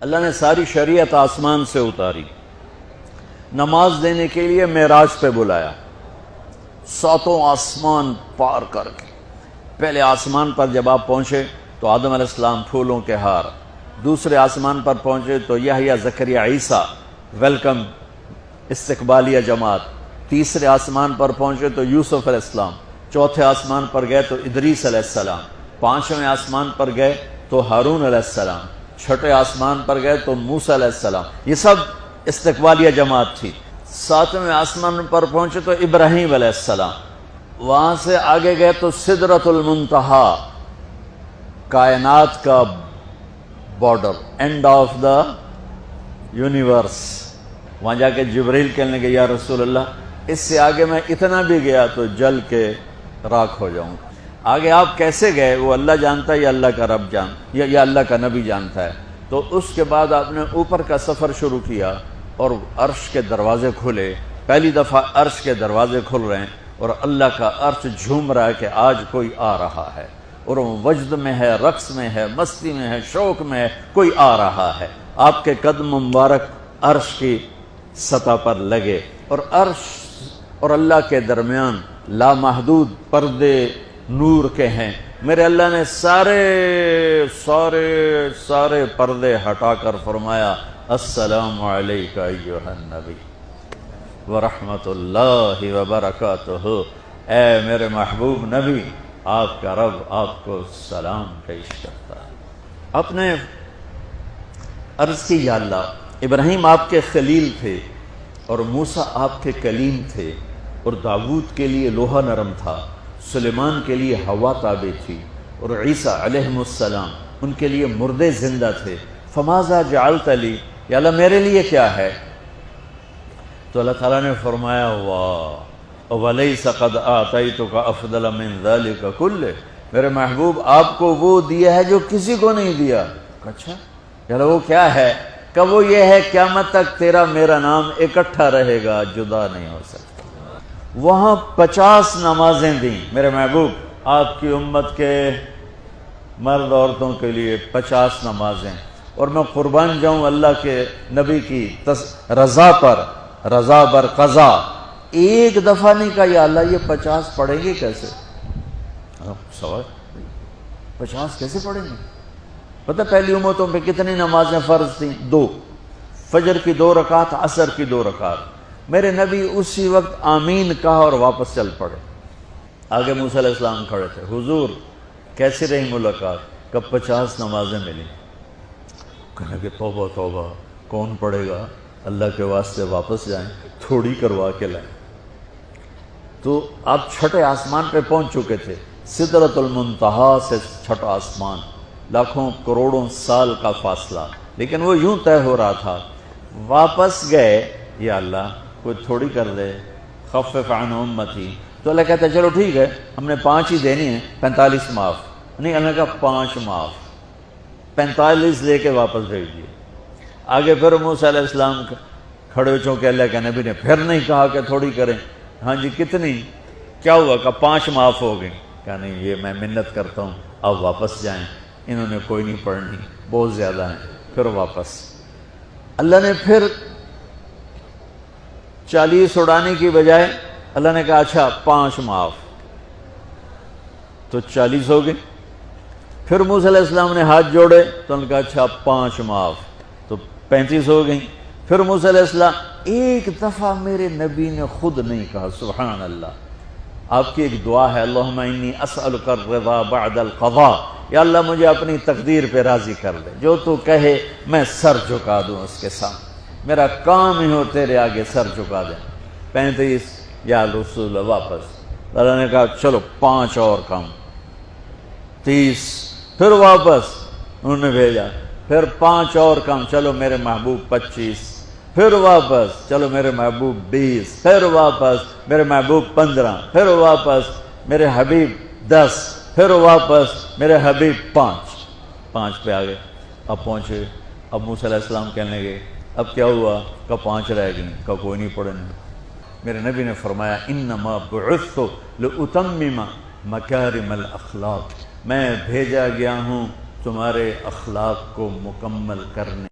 اللہ نے ساری شریعت آسمان سے اتاری، نماز دینے کے لیے معراج پہ بلایا، ساتوں آسمان پار کر کے۔ پہلے آسمان پر جب آپ پہنچے تو آدم علیہ السلام پھولوں کے ہار، دوسرے آسمان پر پہنچے تو یحییٰ زکریا عیسیٰ ویلکم استقبالیہ جماعت، تیسرے آسمان پر پہنچے تو یوسف علیہ السلام، چوتھے آسمان پر گئے تو ادریس علیہ السلام، پانچویں آسمان پر گئے تو ہارون علیہ السلام، چھٹے آسمان پر گئے تو موسیٰ علیہ السلام، یہ سب استقبالیہ جماعت تھی۔ ساتویں آسمان پر پہنچے تو ابراہیم علیہ السلام، وہاں سے آگے گئے تو سدرۃ المنتہا، کائنات کا border, and of the universe. وہاں جا کے جبریل کہنے لگے یا رسول اللہ اس سے آگے میں اتنا بھی گیا تو جل کے راکھ ہو جاؤں۔ آگے آپ کیسے گئے وہ اللہ جانتا ہے یا اللہ کا رب یا اللہ کا نبی جانتا ہے۔ تو اس کے بعد آپ نے اوپر کا سفر شروع کیا اور عرش کے دروازے کھلے، پہلی دفعہ عرش کے دروازے کھل رہے ہیں اور اللہ کا عرش جھوم رہا ہے کہ آج کوئی آ رہا ہے، اور وہ وجد میں ہے، رقص میں ہے، مستی میں ہے، شوق میں ہے، کوئی آ رہا ہے۔ آپ کے قدم مبارک عرش کی سطح پر لگے، اور عرش اور اللہ کے درمیان لامحدود پردے نور کے ہیں۔ میرے اللہ نے سارے پردے ہٹا کر فرمایا السلام علیک ایھا النبی ورحمۃ اللہ وبرکاتہ، اے میرے محبوب نبی، آپ کا رب آپ کو سلام پیش کرتا ہے۔ آپ نے عرض کی یا اللہ ابراہیم آپ کے خلیل تھے اور موسیٰ آپ کے کلیم تھے، اور داؤد کے لیے لوہا نرم تھا، سلیمان کے لیے ہوا تابع تھی، اور عیسیٰ علیہ السلام ان کے لیے مردے زندہ تھے۔ فماذا جعلت لی، یا اللہ میرے لیے کیا ہے؟ تو اللہ تعالیٰ نے فرمایا واہ ولیس قد آتیتک افضل من ذلک کلہ، میرے محبوب آپ کو وہ دیا ہے جو کسی کو نہیں دیا۔ اچھا یا اللہ وہ کیا ہے؟ کہ وہ یہ ہے قیامت تک تیرا میرا نام اکٹھا رہے گا، جدا نہیں ہو سکتا۔ وہاں 50 نمازیں دیں میرے محبوب، آپ کی امت کے مرد عورتوں کے لیے 50 نمازیں، اور میں قربان جاؤں اللہ کے نبی کی رضا پر، رضا بر قضا۔ ایک دفعہ نہیں کہا یا اللہ یہ 50 پڑھیں گے کیسے؟ سوال 50 کیسے پڑھیں گے؟ پتہ پہلی امتوں پہ کتنی نمازیں فرض تھیں؟ 2، فجر کی 2 رکعت، عصر کی 2 رکعت۔ میرے نبی اسی وقت آمین کہا اور واپس چل پڑے۔ آگے موسیٰ علیہ السلام کھڑے تھے، حضور کیسی رہی ملاقات؟ کب 50 نمازیں ملی۔ کہنے کہ توبہ توبہ، کون پڑھے گا؟ اللہ کے واسطے واپس جائیں، تھوڑی کروا کے لائیں۔ تو آپ چھٹے آسمان پہ پہنچ چکے تھے، سدرۃ المنتہا سے چھٹا آسمان، لاکھوں کروڑوں سال کا فاصلہ، لیکن وہ یوں طے ہو رہا تھا۔ واپس گئے، یا اللہ کوئی تھوڑی کر دے، خفف عن امتی۔ تو اللہ کہتا ہے چلو ٹھیک ہے، ہم نے 5 ہی دینی ہیں، 45 معاف نہیں۔ اللہ کا 5 معاف، 45 لے کے واپس بھیج دیے۔ آگے پھر موسیٰ علیہ السلام کھڑے ہو، چونکہ اللہ کے نبی نے پھر نہیں کہا کہ تھوڑی کریں۔ ہاں جی کتنی؟ کیا ہوا؟ کہ 5 معاف ہو گئی۔ کہا نہیں یہ میں منت کرتا ہوں، اب واپس جائیں، انہوں نے کوئی نہیں پڑھنی، بہت زیادہ ہیں۔ پھر واپس اللہ نے پھر 40 اڑانے کی بجائے اللہ نے کہا اچھا 5 معاف، تو 40 ہو گئے۔ پھر موسیٰ علیہ السلام نے ہاتھ جوڑے تو انہوں نے کہا اچھا 5 معاف، تو 35 ہو گئیں۔ پھر موسیٰ علیہ السلام ایک دفعہ میرے نبی نے خود نہیں کہا، سبحان اللہ۔ آپ کی ایک دعا ہے، اللہم انی اسألک الرضا بعد القضاء، یا اللہ مجھے اپنی تقدیر پہ راضی کر دے، جو تو کہے میں سر جھکا دوں اس کے سامنے، میرا کام ہی ہو تیرے آگے سر جھکا دیں۔ 35 یا رسول اللہ واپس۔ اللہ نے کہا چلو 5 اور کم، 30، پھر واپس انہوں نے بھیجا، پھر 5 اور کم، چلو میرے محبوب 25، پھر واپس چلو میرے محبوب 20، پھر واپس میرے محبوب 15، پھر واپس میرے حبیب 10، پھر واپس میرے حبیب 5 پہ آگئے۔ اب پہنچے، اب موسیٰ علیہ السلام کہنے لگے اب کیا ہوا؟ کہ 5 رہ گئیں، کہ کوئی نہیں پڑھیں۔ میرے نبی نے فرمایا انما بعثت لاتمم مکارم الاخلاق، میں بھیجا گیا ہوں تمہارے اخلاق کو مکمل کرنے